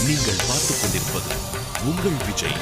நீங்கள் பார்த்துக் கொண்டிருப்பது உங்கள் விஜய்.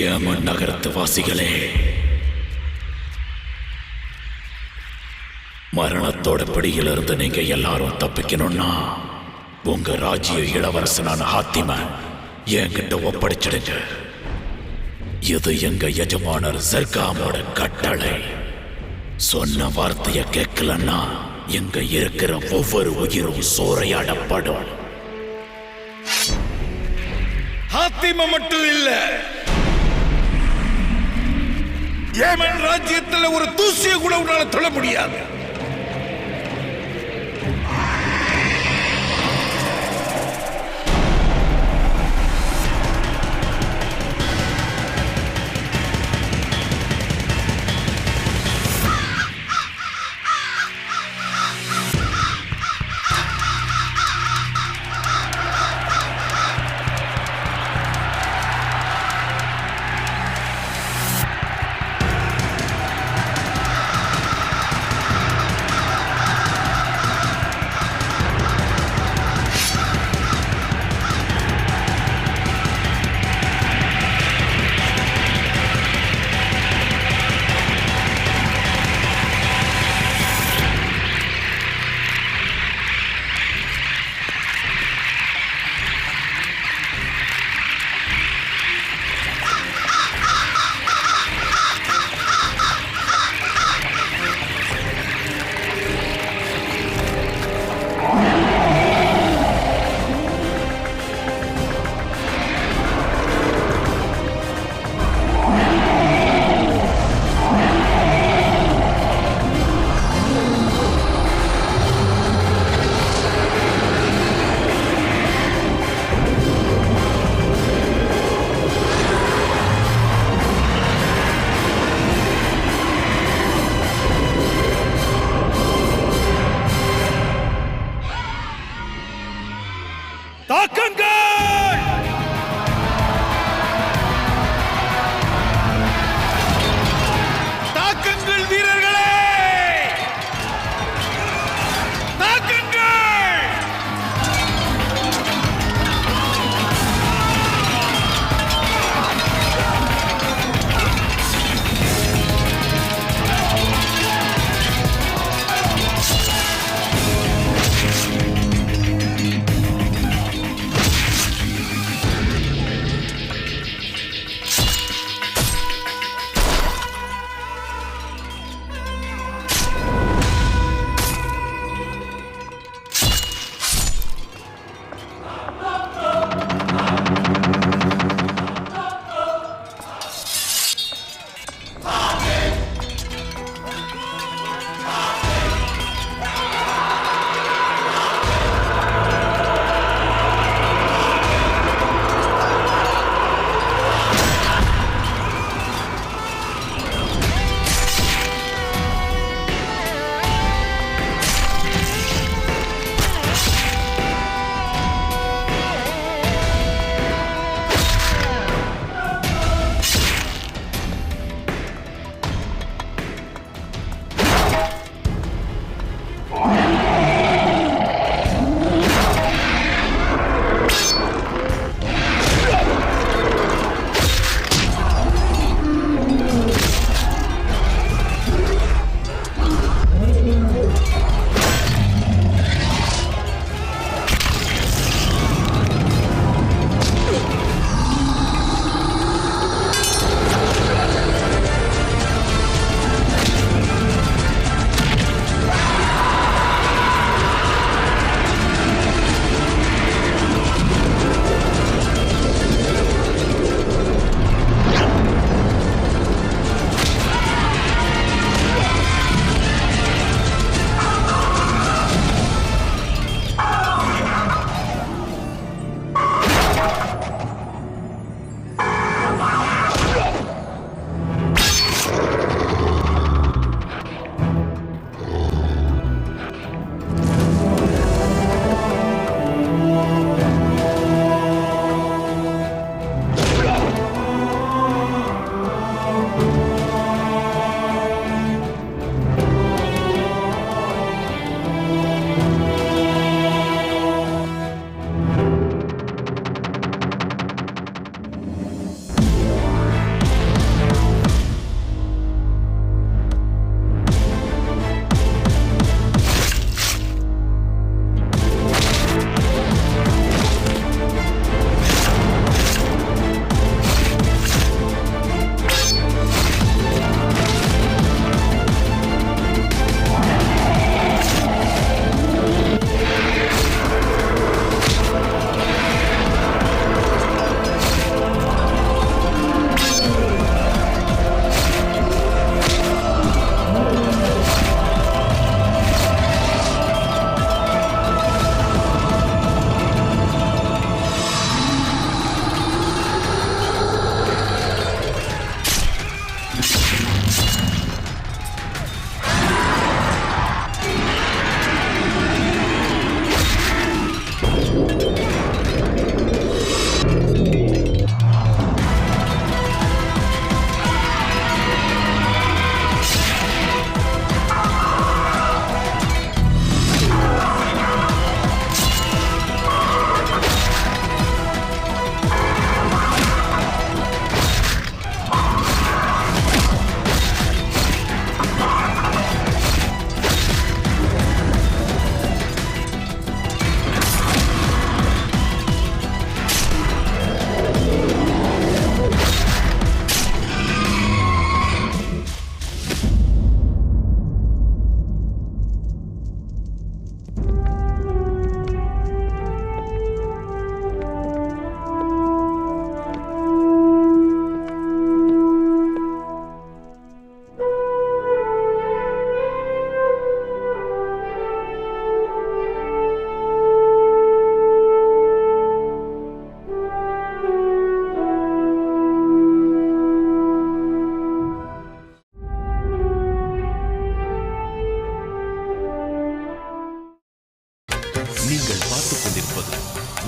ஏமன் நகரத்து வாசிகளே, மரணத்தோட பிடியிலிருந்து நீங்க எல்லாரும் தப்பிக்கணும்னா உங்க ராஜ்ய இளவரசனான ஹாத்திம என்கிட்ட ஒப்படைச்சிடுங்க. இது எங்க எஜமானர் ஜர்காமோட கட்டளை. சொன்ன வார்த்தைய கேட்கலன்னா எங்க இருக்கிற ஒவ்வொரு உயிரும் சூறையாடப்படும். ஹாத்திம மட்டும் இல்ல, ஏமன் ராஜ்யத்தில் ஒரு தூசியை கூட உன்னால தொழ முடியாது.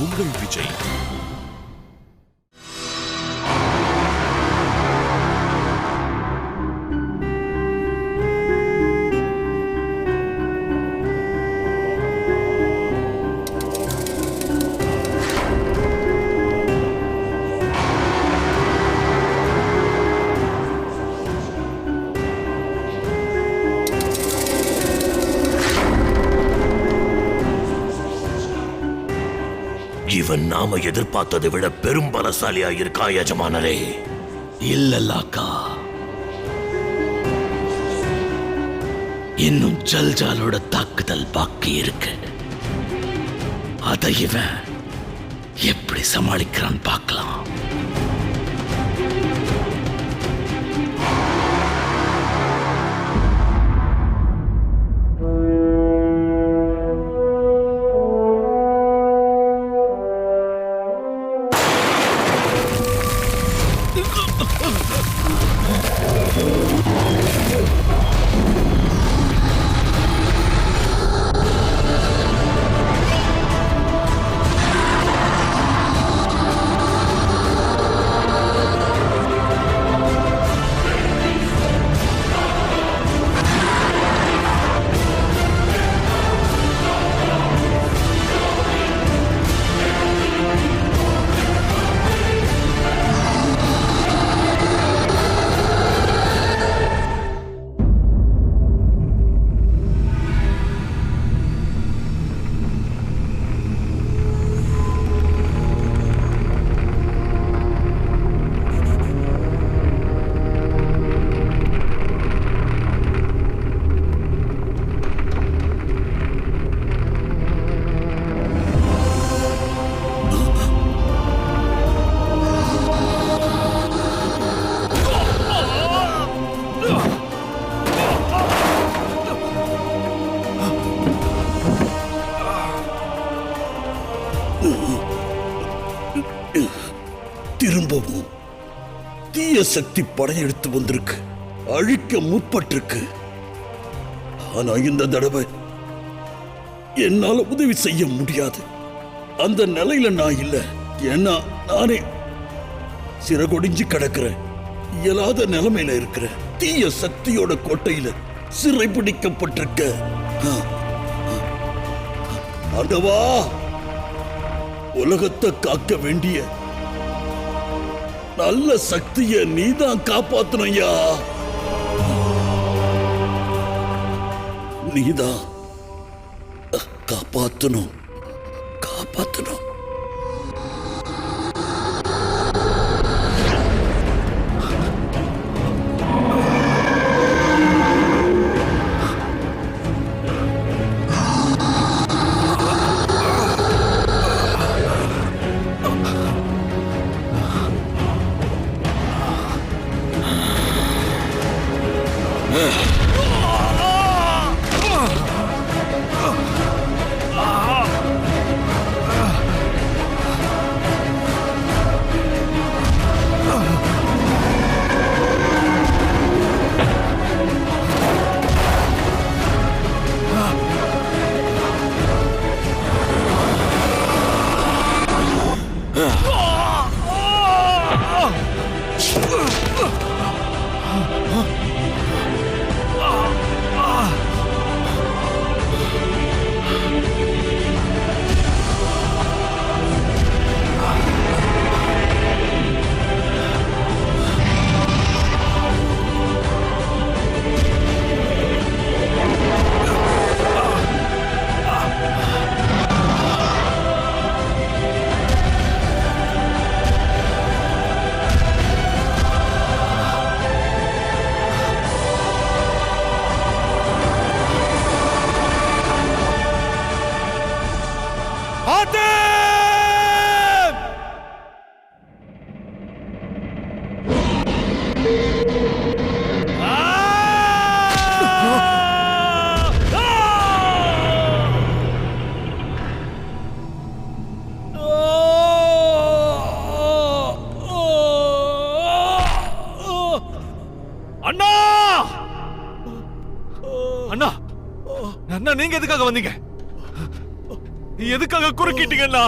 உங்கள் விஜய். இவன் நாம எதிர்பார்த்ததை விட பெரும் பலசாலியா இருக்கா எஜமானரே? இல்லல்லாக்கா, இன்னும் ஜல்ஜாலோட தாக்குதல் பாக்கி இருக்கு. அதை இவன் எப்படி சமாளிக்கிறான் பார்க்கலாம். திரும்பவும் தீய சக்தி படையெடுத்து வந்திருக்கு, அழிக்க முற்பட்டிருக்கு. ஆனா இந்த தடவை என்னால உதவி செய்ய முடியாது. அந்த நிலையில நான் இல்ல. ஏன்னா நானே சிறகொடிஞ்சு கிடக்கிறேன், இயலாத நிலைமையில இருக்கிறேன். தீய சக்தியோட கோட்டையில சிறைபிடிக்கப்பட்டிருக்க. ஆண்டவா, உலகத்தை காக்க வேண்டிய நல்ல சக்தியை நீதான் காப்பாத்தணும்யா. நீதான் காப்பாத்தணும், காப்பாத்தணும். அண்ணா அண்ணா அண்ணா, நீங்க எதுக்காக வந்தீங்க? எதுக்காக குறுக்கிட்டீங்க அண்ணா?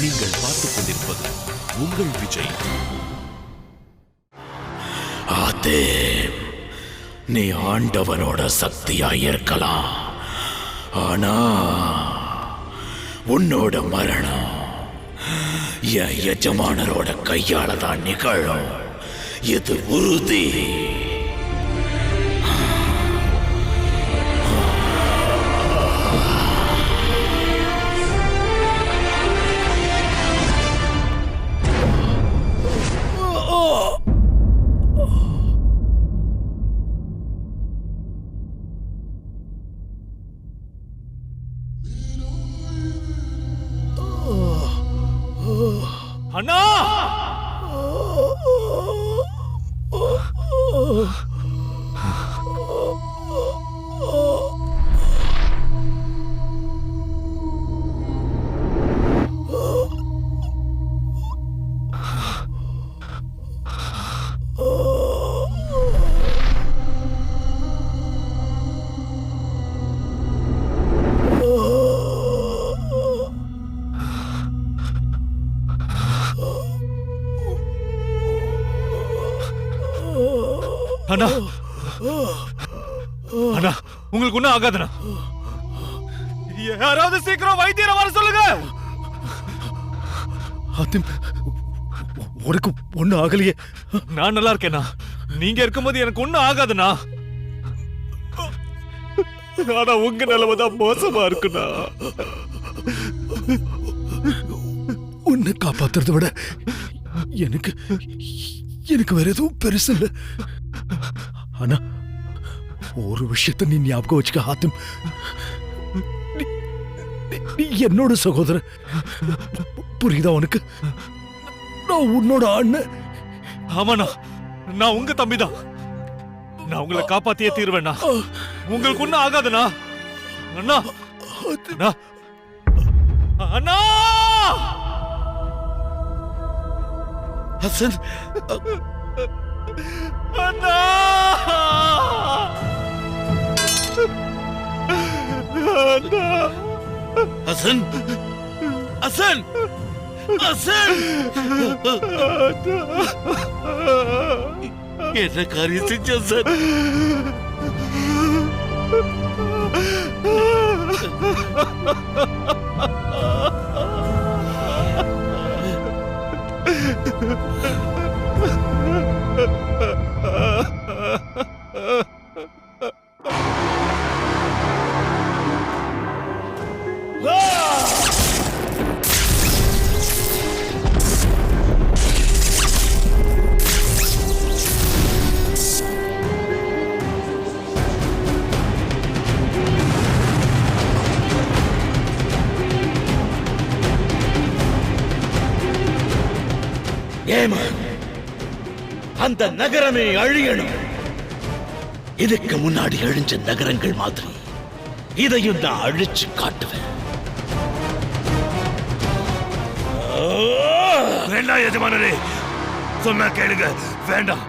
நீங்கள் பார்த்துக் கொண்டிருப்பது உங்கள் விஜய். அதே நீ ஆண்டவனோட சக்தியாயிருக்கலாம், ஆனா உன்னோட மரணம் என் எஜமானரோட கையால தான் நிகழும். இது உறுதி. அண்ணா! அண்ணா! அண்ணா, உங்களுக்கு ஒண்ணும் ஆகாதுண்ணா. யாராவது சீக்கிரம் வைத்தியரை வர சொல்லுங்க. உனக்கு ஒண்ணு ஆகலையே. நான் நல்லா இருக்கேனா? நீங்க இருக்கும்போது எனக்கு ஒண்ணும் ஆகாதுண்ணா. ஆனா உங்க நிலைமைதான் மோசமா இருக்குண்ணா. உன்னை காப்பாத்துறதை விட எனக்கு எனக்கு வேற எதுவும் பெருசு இல்ல. ஆனா ஒரு விஷயத்த நீ ஞாபகம் வச்சுக்க ஹாத்திம். என்னோட சகோதரன். புரியுதா உனக்கு? நான் உன்னோட அண்ணன். ஆமாண்ணா, நான் உங்க தம்பிதான். நான் உங்களை காப்பாத்தியே தீர்வேண்ணா. உங்களுக்கு ஒண்ணும் ஆகாதுண்ணா. அண்ணா, அண்ணா, அண்ணா! ஹசன், அண்ணா! அண்ணா! ஹசன், ஹசன், ஹசன்! என்ன காரியம் செஞ்ச ஹசன்? ஏமா அந்த நகரமே அழியணும். இதுக்கு முன்னாடி அழிஞ்ச நகரங்கள் மாதிரி இதையும் நான் அழிச்சு காட்டுவேன். வேண்டாம் எஜமானரே, சொன்னா கேளுங்க. வேண்டாம்,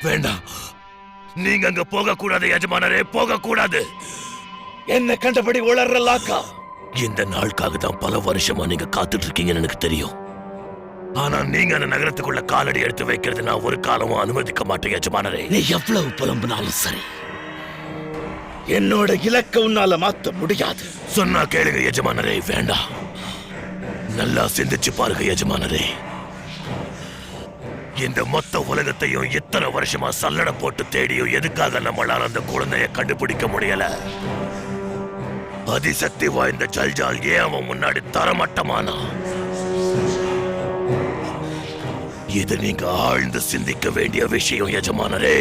வேண்டாம். நீங்க அங்க போக கூடாது எஜமானரே, போக கூடாது. என்ன கண்டபடி உளறலாக்கா? இந்த நாளுக்காக தான் பல வருஷமா நீங்க காத்துட்டு இருக்கீங்கன்னு எனக்கு தெரியும். ஆனா நீங்க அந்த நகரத்துக்குள்ள காலடி எடுத்து வைக்கிறது நான் ஒரு காலமும் அனுமதிக்க மாட்டேன் எஜமானரே. நீ எவ்வளவு புலம்புனாலும் சரி, என்னோட இலக்க உன்னால மாத்த முடியாது. சொன்னா கேளுங்க எஜமானரே, வேண்டாம். நல்லா சிந்திச்சு பாருங்க எஜமானரே. இந்த மொத்த உலகத்தையும் இத்தனை வருஷமா சல்லடை போட்டு தேடியும் எதுக்காக நம்மளால அந்த குழந்தைய கண்டுபிடிக்க முடியல? அதிசக்தி வாய்ந்த ஜல்ஜால் ஏன் அவன் முன்னாடி தரமட்டமானா? இது நீங்க ஆழ்ந்து சிந்திக்க வேண்டிய விஷயம் எஜமானரே.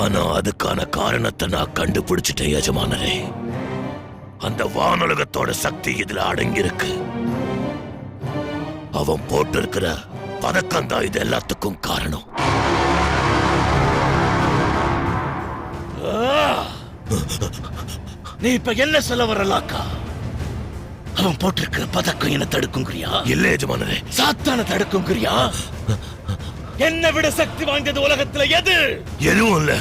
ஆனா அதுக்கான காரணத்தை நான் கண்டுபிடிச்சிட்டேன் எஜமானரே. அந்த வானுலகத்தோட சக்தி இதுல அடங்கியிருக்கு. அவன் போட்டு இருக்கிற பதக்கம் தான் இது எல்லாத்துக்கும் காரணம். நீ இப்ப என்ன சொல்ல வரலாக்கா? அவன் போட்டிருக்கிற பதக்கம் என்ன தடுக்குங்கிறியா? இல்ல எஜமானரே. சாத்தான தடுக்குங்கிறியா? என்ன விட சக்தி வாய்ந்தது உலகத்துல எது? எதுவும் இல்ல.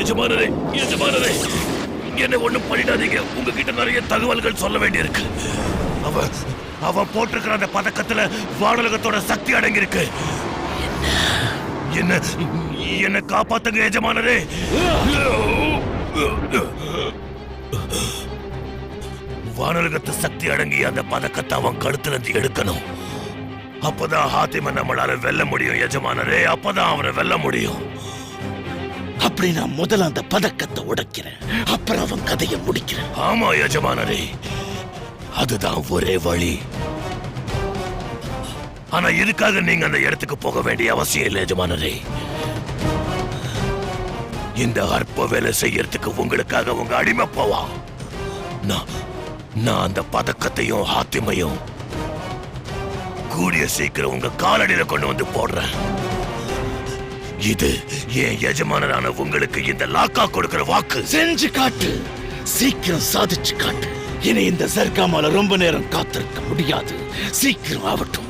எஜமானரே, எஜமானரே, என்ன ஒண்ணும் பண்ணிடாதீங்க. உங்ககிட்ட நிறைய தகவல்கள் சொல்ல வேண்டியிருக்கு. அவன் போட்டிருக்கிற அந்த பதக்கத்துல வானுலகத்தோட சக்தி அடங்கியிருக்கு. என்ன என்ன காப்பாத்துங்க எஜமானரே. வானுலகத்து சக்தி அடங்கிய அந்த பதக்கத்தை அவன் கழுத்துல இருந்து எடுக்கணும். அப்பதான் ஹாத்திம நம்மளால வெல்ல முடியும் எஜமானரே. அப்பதான் அவனை வெல்ல முடியும். அப்படி நான் முதல்ல அந்த பதக்கத்தை உடைக்கிறேன், அப்புறம் அவன் கதையை முடிக்கிறேன். ஆமா எஜமானரே, அதுதான் ஒரே வழி. ஆனா இதுக்காக நீங்க அந்த இடத்துக்கு போக வேண்டிய அவசியம் இல்லை எஜமானரே. இந்த அற்ப வேலை செய்யறதுக்கு உங்களுக்காக உங்க அடிமை போவான். நான் அந்த பதக்கத்தையும் ஹாத்திமையும் கூடிய சீக்கிரம் உங்க காலடியில கொண்டு வந்து போடுறேன். இது என் எஜமானரான உங்களுக்கு இந்த லாக்கா கொடுக்கிற வாக்கு. செஞ்சு காட்டு, சீக்கிரம் சாதிச்சு காட்டு. இனி இந்த சர்க்காமால ரொம்ப நேரம் காத்திருக்க முடியாது. சீக்கிரம் ஆகட்டும்.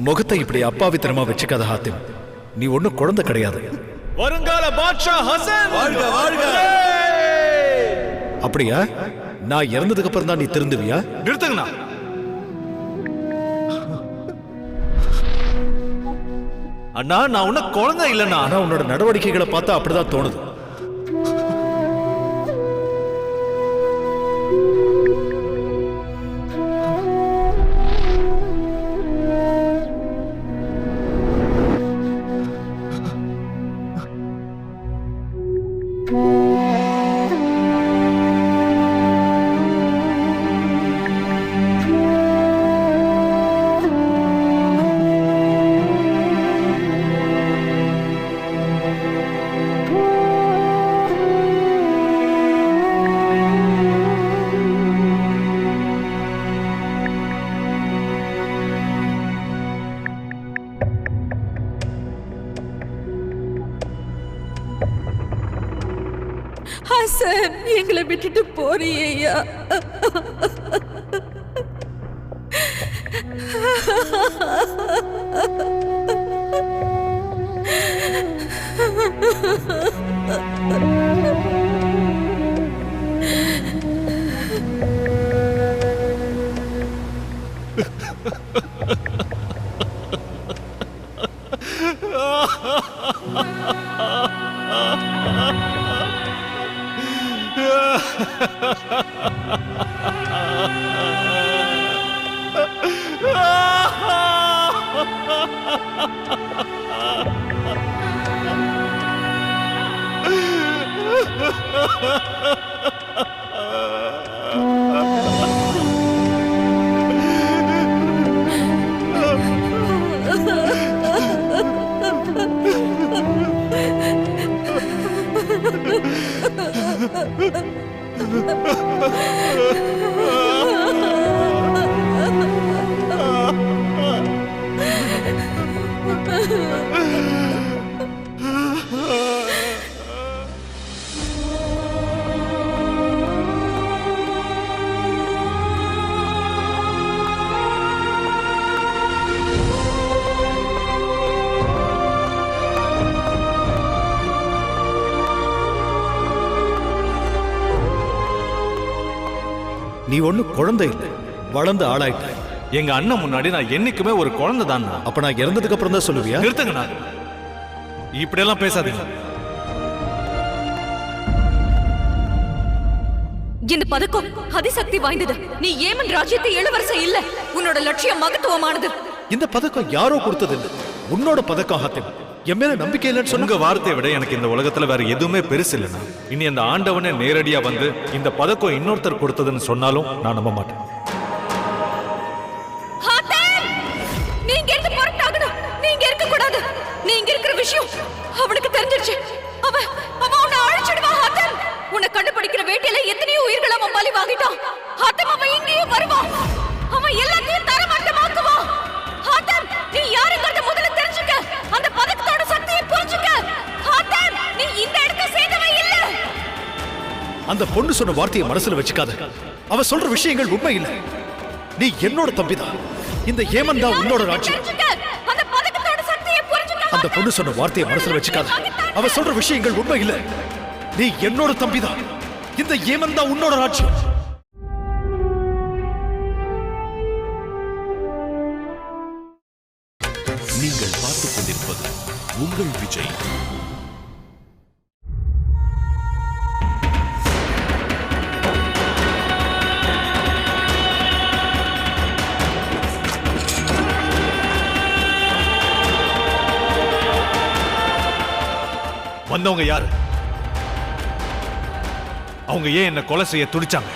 முகத்தை இப்படி அப்பாவித்தனமா வச்சுக்காத ஹாத்திம். நீ ஒன்னும் குழந்தை கிடையாது. வருங்கால பாட்ஷா ஹசன் வாழ்க வாழ்க. அப்படியா? நான் இறந்ததுக்கு அப்புறம் தான் நீ திருந்துவியா? நிறுத்துங்கண்ணா. அண்ணா நான் உன்ன குழந்தை இல்லைண்ணா. ஆனா உன்னோட நடவடிக்கைகளை பார்த்தா அப்படிதான் தோணுது. ஹசன், எங்களை விட்டுட்டு போறியா? நீ ஒண்ணு குழந்தை இல்லை, வளர்ந்து ஆளாயிட்ட. எங்க அண்ணன் முன்னாடி நான் என்னைக்குமே ஒரு குழந்தை தான். அப்ப நான் இறந்ததுக்கு அப்புறம் தான் சொல்லுவியா? நிறுத்துங்கண்ணா, இப்படியெல்லாம் பேசாதீங்க. இந்த பதக்கம் அதிசக்தி வாய்ந்தது. நீ ஏமன் ராஜ்யத்தை இளவரசன் இல்ல. உன்னோட லட்சியம் மகத்துவமானது. இந்த பதக்கம் யாரோ கொடுத்தது இல்லை, உன்னோட பதக்கம் ஹாத்திம். என் மேல நம்பிக்கை இல்லைன்னு சொன்ன வார்த்தையை விட எனக்கு இந்த உலகத்துல வேற எதுவுமே பெருசு இல்லைன்னா, இனி அந்த ஆண்டவனே நேரடியா வந்து இந்த பதக்கம் இன்னொருத்தர் கொடுத்ததுன்னு சொன்னாலும் நான் நம்ப மாட்டேன். நீங்க இருந்து புறப்பட்டாகணும். நீங்க இருக்க கூடாது. நீங்க இருக்கிற விஷயம் அவனுக்கு தெரிஞ்சிருச்சு. அவன் உன்னை அழிச்சிடுவான். ஹாத்தம், உன்னை கண்டுபிடிக்கிற வேட்டையில எத்தனையோ உயிர்கள் அவன் பலி வாங்கிட்டான். ஹாத்தம், அவன் இங்கேயும் வருவான். அவன் எல்லாத்தையும் தரமட்டமாக்குவான். ஹாத்தம், நீ யாருங்கிறத முதல்ல தெரிஞ்சுக்க. அந்த பதக்கத்தோட சக்தியை புரிஞ்சுக்க. ஹாத்தம், நீ இந்த இடத்தை சேர்ந்தவன் இல்ல. அந்த பொண்ணு சொன்ன வார்த்தையை மனசுல வச்சுக்காத. அவ சொல்ற விஷயங்கள் உண்மை இல்லை. நீ என்னோட தம்பிதான். இந்த ஏமன் தான் உன்னோட ராஜ்யம். அந்த பதக்கத்தோட சக்தியை புரிஞ்சுக்க. அந்த பொண்ணு சொன்ன வார்த்தையை மனசுல வச்சுக்காத. அவ சொல்ற விஷயங்கள் உண்மை இல்லை. நீ என்னோட தம்பிதான். இந்த ஏமன் தான் உன்னோட ராஜ்யம். நீங்கள் பார்த்துக் கொண்டிருப்பது உங்கள் விஜய். வந்தவங்க யாரு? அவங்க ஏன் என்ன கொலை செய்ய துடிச்சாங்க?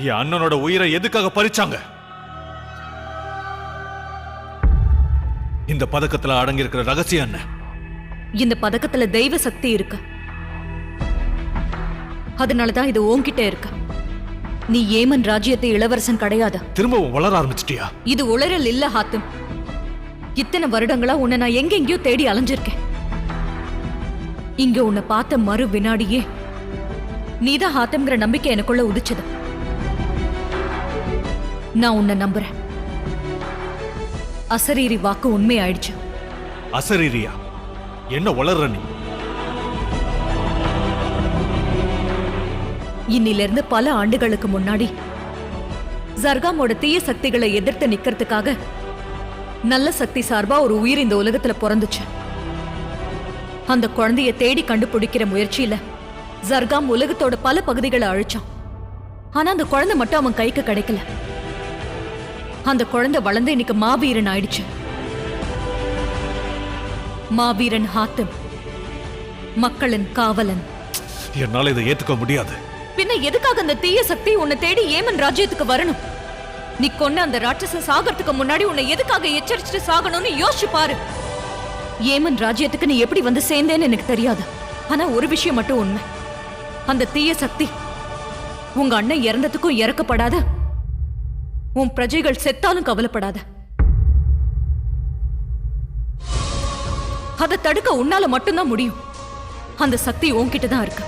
என் அண்ணனோட உயிரை எதுக்காக பறிச்சாங்க? இந்த பதக்கத்துல அடங்கி இருக்கிற ரகசியம் என்ன? இந்த பதக்கத்துல தெய்வ சக்தி இருக்கு. அதனாலதான் இது உன்கிட்ட இருக்கு. நீ ஏமன் ராஜ்யத்தை இளவரசன் கிடையாது. திரும்பவும் வளர ஆரம்பிச்சிட்டியா? இது உளறல் இல்ல ஹாத்திம். இத்தனை வருடங்களா உன்னை நான் எங்கெங்கயோ தேடி அலைஞ்சிருக்கேன். இங்க உன்னை பார்த்த மறு வினாடியே நீதான் ஹாத்திம்ங்கிற நம்பிக்கை எனக்குள்ள உதிச்சது. நான் உன்னை நம்புறேன். அசரீரி வாக்கு உண்மையாயிடுச்சு. அசரீரியா? என்ன வளர்ற நீ? இன்னிலிருந்து பல ஆண்டுகளுக்கு முன்னாடி ஜர்காமோட தீய சக்திகளை எதிர்த்து நிக்கிறதுக்காக நல்ல சக்தி சார்பா ஒரு உயிர் இந்த உலகத்துல பிறந்துச்சு. அந்த குழந்தைய தேடி கண்டுபிடிக்கிற முயற்சியில ஜர்காம் உலகத்தோட பல பகுதிகளை அழிச்சான். ஆனா அந்த குழந்தை மட்டும் அவன் கைக்கு கிடைக்கல. அந்த குழந்தை வளர்ந்து இன்னைக்கு மாவீரன் ஆயிடுச்சு. மாவீரன் ஹாத்திம், மக்களின் காவலன். என்னால இதை ஏத்துக்க முடியாது. பின்ன எதுக்காக அந்த தீய சக்தி உன்னை தேடி ஏமன் ராஜ்யத்துக்கு வரணும்? நீ கொன்ன அந்த ராட்சச சாகறதுக்கு முன்னாடி உன்னை எதுக்காக எச்சரிச்சுட்டு சாகணும்னு யோசிச்சு பாரு. ஏமன் ராஜ்யத்துக்கு நீ எப்படி வந்து சேர்ந்தேன்னு எனக்கு தெரியாது. ஆனா ஒரு விஷயம் மட்டும் உண்மை, அந்த தீய சக்தி உங்க அண்ணன் இறந்ததுக்கும் இறக்கப்படாத, உன் பிரஜைகள் செத்தாலும் கவலைப்படாத. அதை தடுக்க உன்னால மட்டும்தான் முடியும். அந்த சக்தி உன்கிட்ட தான் இருக்கு.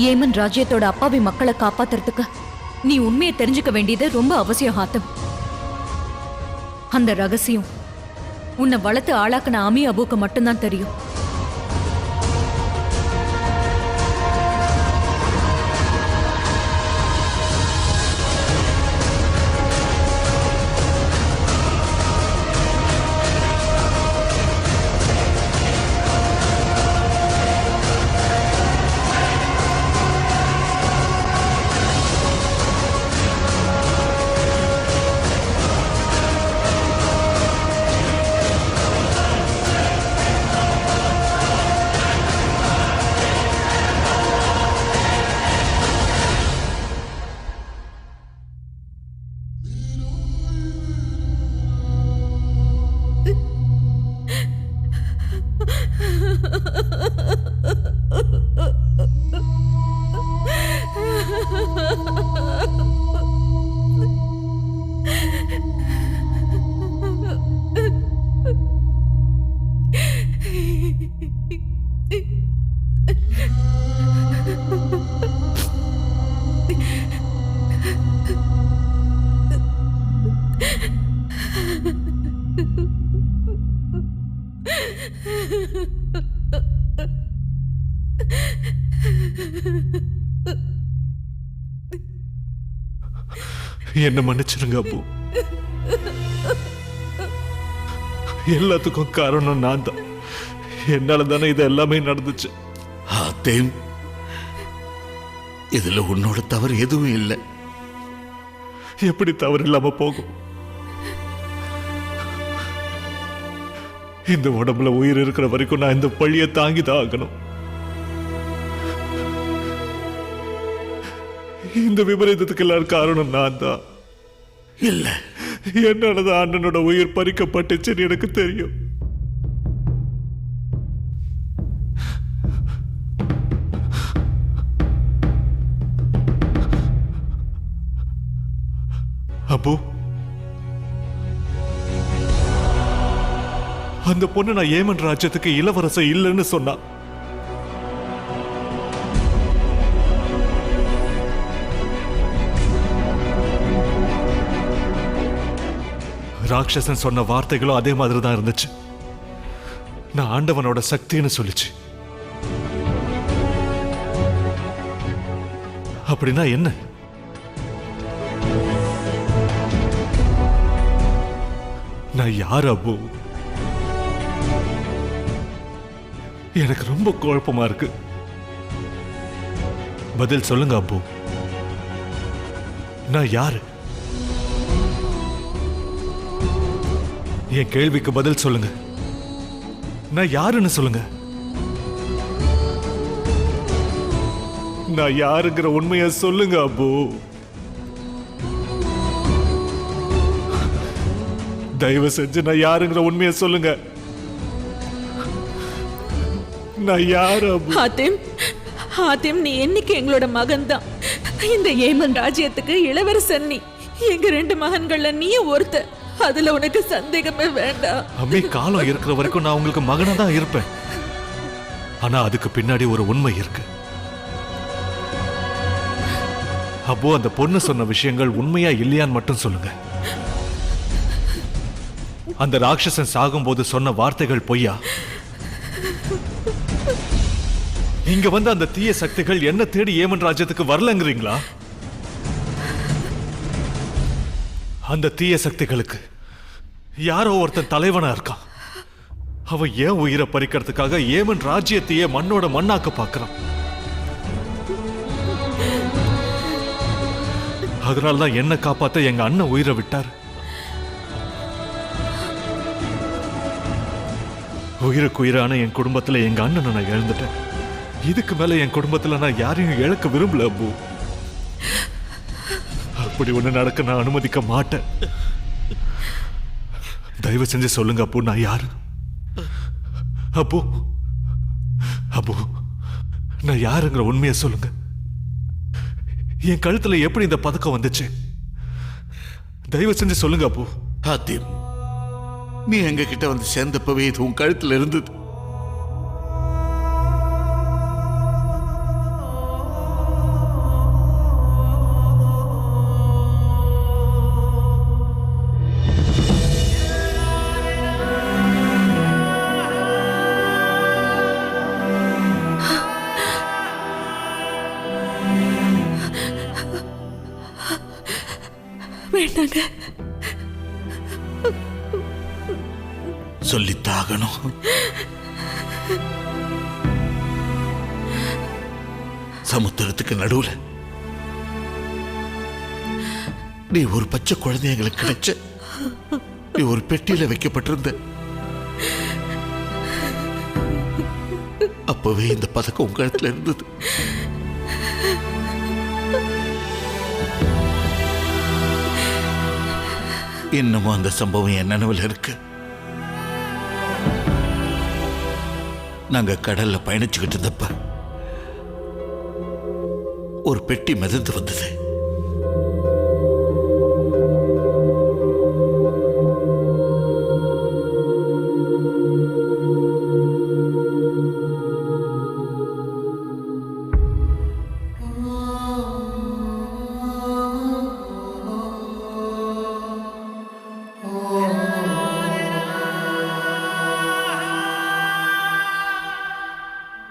ஏமன் ராஜ்யத்தோட அப்பாவி மக்களை காப்பாத்துறதுக்கு நீ உண்மையை தெரிஞ்சுக்க வேண்டியது ரொம்ப அவசியம் ஹாத்தம். அந்த ரகசியம் உன்னை வளர்த்து ஆளாக்குன அமி அபுக்கு மட்டும்தான் தெரியும். என்ன மன்னிச்சிருங்க அப்பு. எல்லாத்துக்கும் காரணம் நான் தான். என்னால தானே இது எல்லாமே நடந்துச்சு. ஹாத்திம், இதுல உன்னோட தவறு எதுவும் இல்லை. எப்படி தவறு இல்லாம போகும்? இந்த உடம்புல உயிர் இருக்கிற வரைக்கும் நான் இந்த பழியை தாங்கிதான் ஆகணும். இந்த விபரீதத்துக்கு எல்லாரும் காரணம் நான் தான். இல்ல, என்னாலதான் அண்ணனோட உயிர் பறிக்கப்பட்டுச்சுன்னு எனக்கு தெரியும். அப்பு, அந்த பொண்ணு நான் ஏமன் ராஜ்யத்துக்கு இளவரசன் இல்லைன்னு சொன்னா. ராட்சசன் சொன்ன வார்த்தைகளும் அதே மாதிரி தான் இருந்துச்சு. நான் ஆண்டவனோட சக்தின்னு சொல்லிச்சு. அப்படின்னா என்ன? நான் யார் அப்பு? எனக்கு ரொம்ப குழப்பமா இருக்கு. பதில் சொல்லுங்க அப்பு. நான் யாரு? என் கேள்விக்கு பதில் சொல்லுங்க. நான் யாருன்னு சொல்லுங்க. நான் யாருங்கிற உண்மையை சொல்லுங்க அப்பு. தயவு செஞ்சு நான் யாருங்கிற உண்மையை சொல்லுங்க. நான் யாரு அப்பு? ஹாத்திம், ஹாத்திம், நீ என்னைக்கு எங்களோட மகன் தான். இந்த ஏமன் ராஜ்யத்துக்கு இளவரசன் நீ. எங்க 2 மகன்கள்ல நீயும் ஒருத்த. அதுல உனக்கு சந்தேகமே வேண்டாம். அம்மே, காலம் இருக்கிற வரைக்கும் நான் உங்களுக்கு மகனா தான் இருப்பேன். ஆனா அதுக்கு பின்னாடி ஒரு உண்மை இருக்கு. அப்போ அந்த பொண்ணு சொன்ன விஷயங்கள் உண்மையா இல்லையான்னு மட்டும் சொல்லுங்க. அந்த ராட்சசன் சாகும்போது சொன்ன வார்த்தைகள் பொய்யா? இங்க வந்து அந்த தீய சக்திகள் என்ன தேடி ஏமன் ராஜ்யத்துக்கு வரலங்கிறீங்களா? அந்த தீய சக்திகளுக்கு யாரோ ஒருத்தன் தலைவனா இருக்கான். அவன் ஏன் உயிரை பறிக்கிறதுக்காக ஏமன் ராஜ்யத்தையே மண்ணோட மண்ணாக்க பார்க்கறான். அதனாலதான் என்ன காப்பாத்த எங்க அண்ணன் உயிரை விட்டார். உயிருக்கு உயிரான என் குடும்பத்துல எங்க அண்ணனை நான் இழந்துட்டேன். இதுக்கு மேல என் குடும்பத்துல நான் யாரையும் இழக்க விரும்பல அப்பு. அப்படி ஒண்ணு நடக்க நான் அனுமதிக்க மாட்டேன். தயவு செஞ்சு சொல்லுங்க அப்பு, நான் யாரு? அப்பு அப்பு, நான் யாருங்கிற உண்மையை சொல்லுங்க. என் கழுத்துல எப்படி இந்த பதக்கம் வந்துச்சு? தயவு செஞ்சு சொல்லுங்க அப்பு. ஆத்தியம், நீ எங்க கிட்ட வந்து சேர்ந்தப்பவே இது உன் கழுத்துல இருந்தது. வேண்டாங்க, சொல்லித்தாகணும். சமுத்திரத்துக்கு நடுவுல நீ ஒரு பச்சை குழந்தை எங்களுக்கு கிடைச்ச. நீ ஒரு பெட்டியில வைக்கப்பட்டிருந்த. அப்பவே இந்த பதக்கம் உங்க இடத்துல இருந்தது. இன்னமும் அந்த சம்பவம் என் நினைவில் இருக்கு. நாங்க கடல்ல பயணிச்சுக்கிட்டு இருந்தப்ப ஒரு பெட்டி மிதந்து வந்தது.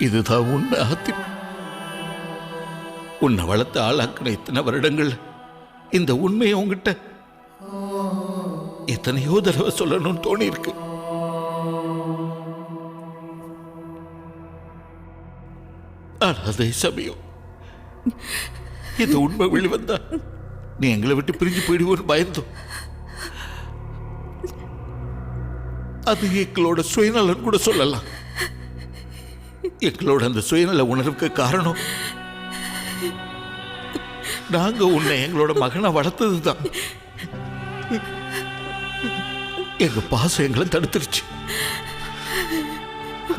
இதுதான் உண்மை ஆத்திம். உன்னை வளர்த்து ஆளாக்கின இத்தனை வருடங்கள் இந்த உண்மையை உங்ககிட்ட எத்தனையோ தடவை சொல்லணும்னு தோணி இருக்கு. ஆனா அதே சமயம் இந்த உண்மை வெளிவந்தா நீ எங்களை விட்டு பிரிஞ்சு போயிடுவோன்னு பயந்தோம். அது எங்களோட சுயநலன் கூட சொல்லலாம். எங்களோட அந்த சுயநல உணர்வுக்கு காரணம் நாங்க உன்னை எங்களோட மகனை வளர்த்ததுதான். எங்க பாசம் எங்களை தடுத்துருச்சு.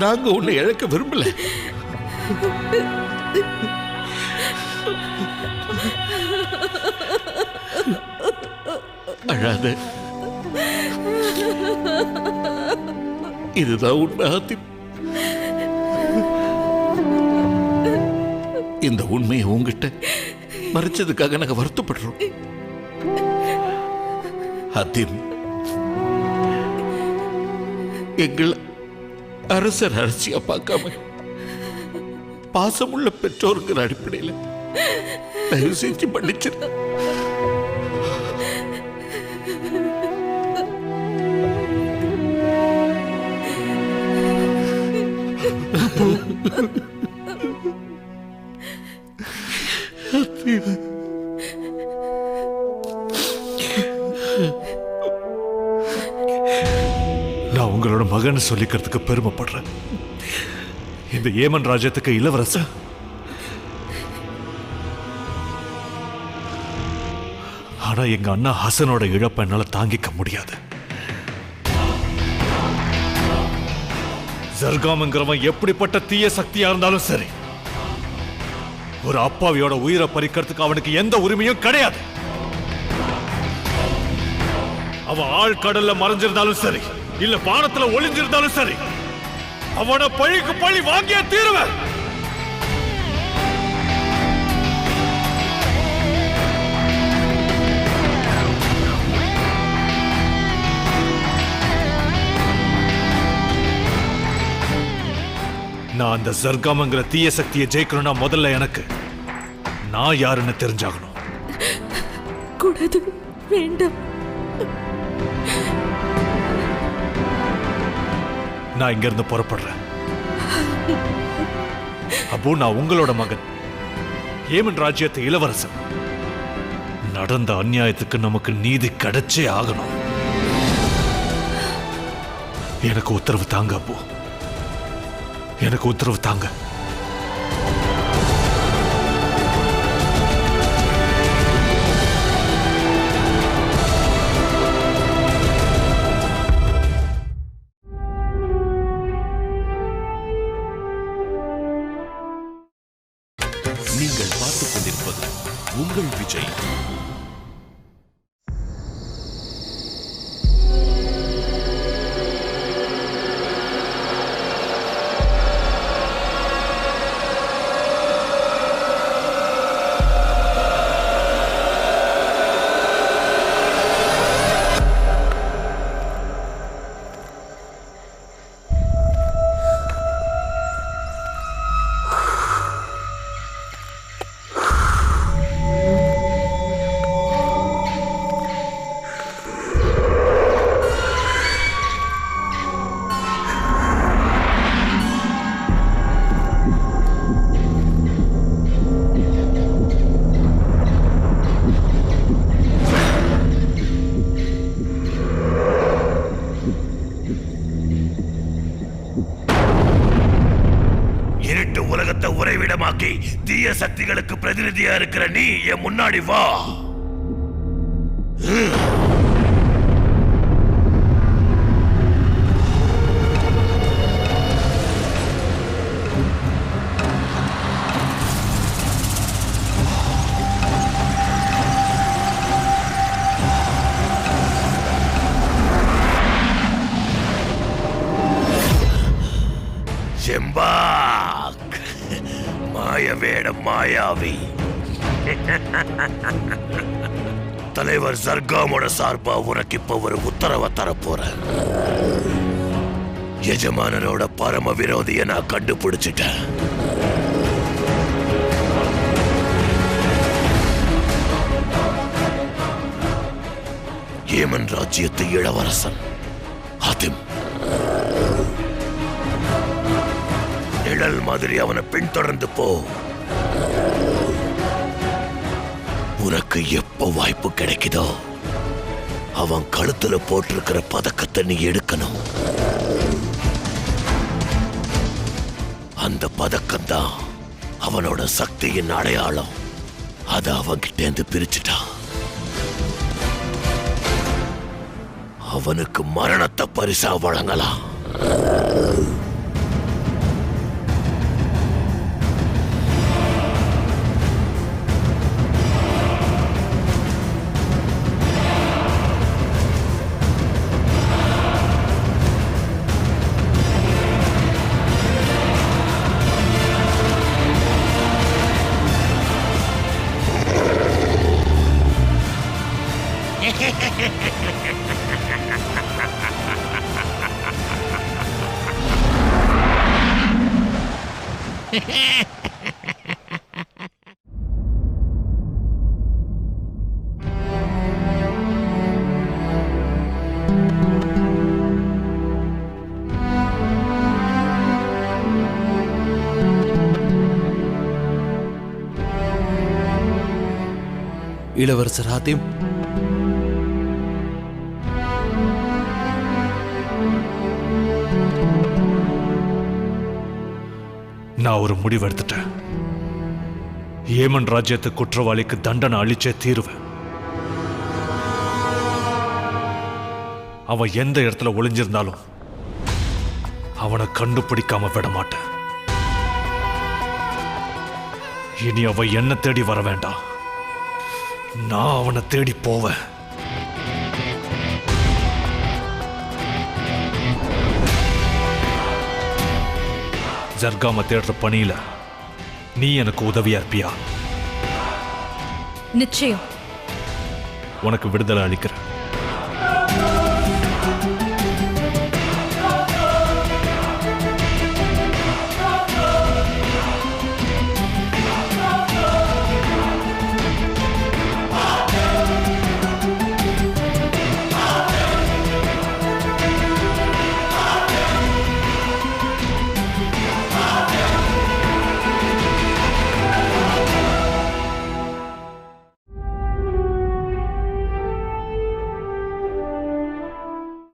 நாங்க உன்னை இழக்க விரும்பல. அழாத, இதுதான் உண்மை ஆத்திம். இந்த உண்மையை உங்ககிட்ட மறைச்சதுக்காக நாங்க வருத்தப்படுறோம். ஆத்திம், எங்களை அரசர் அரசியா பார்க்காம பாசமுள்ள பெற்றோருங்கிற அடிப்படையில் தயவு செஞ்சு மன்னிச்சிரு. நான் உங்களோட மகன் சொல்லிக்கிறதுக்கு பெருமைப்படுறேன். இந்த ஏமன் ராஜ்யத்துக்கு இளவரசர். ஆனா எங்க அண்ணா ஹசனோட இழப்பை என்னால தாங்கிக்க முடியாது. ஜர்காம்ங்கிறவன் எப்படிப்பட்ட தீய சக்தியா இருந்தாலும் சரி, ஒரு அப்பாவியோட உயிரை பறிக்கிறதுக்கு அவனுக்கு எந்த உரிமையும் கிடையாது. அவன் ஆழ்கடல்ல மறைஞ்சிருந்தாலும் சரி, இல்ல வானத்துல ஒளிஞ்சிருந்தாலும் சரி, அவனை பழிக்கு பழி வாங்கிய தீருவன். நான் அந்த ஜர்காமங்கிற தீய சக்தியை ஜெயிக்கணும்னா முதல்ல எனக்கு நான் யாருன்னு தெரிஞ்சாகணும். கூடாது, வேண்டாம். நான் இங்க இருந்து புறப்படுறேன். அப்போ நான் உங்களோட மகன், ஏமன் ராஜ்யத்து இளவரசன். நடந்த அநியாயத்துக்கு நமக்கு நீதி கிடைச்சே ஆகணும். எனக்கு உத்தரவு தாங்க அப்போ, எனக்கு உத்தரவு தாங்க. நீங்கள் பார்த்துக் கொண்டிருப்பது உங்கள் விஜய். இருட்டு உலகத்தை உறைவிடமாக்கி தீய சக்திகளுக்கு பிரதிநிதியா இருக்கிற நீ என் முன்னாடி வா. செம்பாக், மாயவேடம் மாயாவி. தலைவர் ஜர்காமோட சார்பா உனக்கு இப்ப ஒரு உத்தரவை தரப்போறேன். எஜமானரோட பரம விரோதியை நான் கண்டுபிடிச்சிட்டேன். ஏமன் ராஜ்யத்து இளவரசன் ஆதிம். நிழல் மாதிரி அவனை பின்தொடர்ந்து போ. உனக்கு எப்ப வாய்ப்பு கிடைக்குதோ அவன் கழுத்துல போட்டிருக்கிற பதக்கத்தை நீ எடுக்கணும். அந்த பதக்கம் தான் அவனோட சக்தியின் அடையாளம். அதை அவன்கிட்ட இருந்து பிரிச்சுட்டான். அவனுக்கு மரணத்தை பரிசா வழங்கலாம். இளவரசர் ஆதிம், நான் ஒரு முடிவு எடுத்துட்டேன். ஏமன் ராஜ்யத்து குற்றவாளிக்கு தண்டனை அளிச்சே தீருவேன். அவன் எந்த இடத்துல ஒளிஞ்சிருந்தாலும் அவனை கண்டுபிடிக்காம விட மாட்டேன். இனி அவன் என்ன தேடி வர வேண்டாம், நான் அவனை தேடி போவேன். ஜர்காம தேடுற பணியில நீ எனக்கு உதவியா இருப்பியா? நிச்சயம். உனக்கு விடுதலை அளிக்கிறேன்.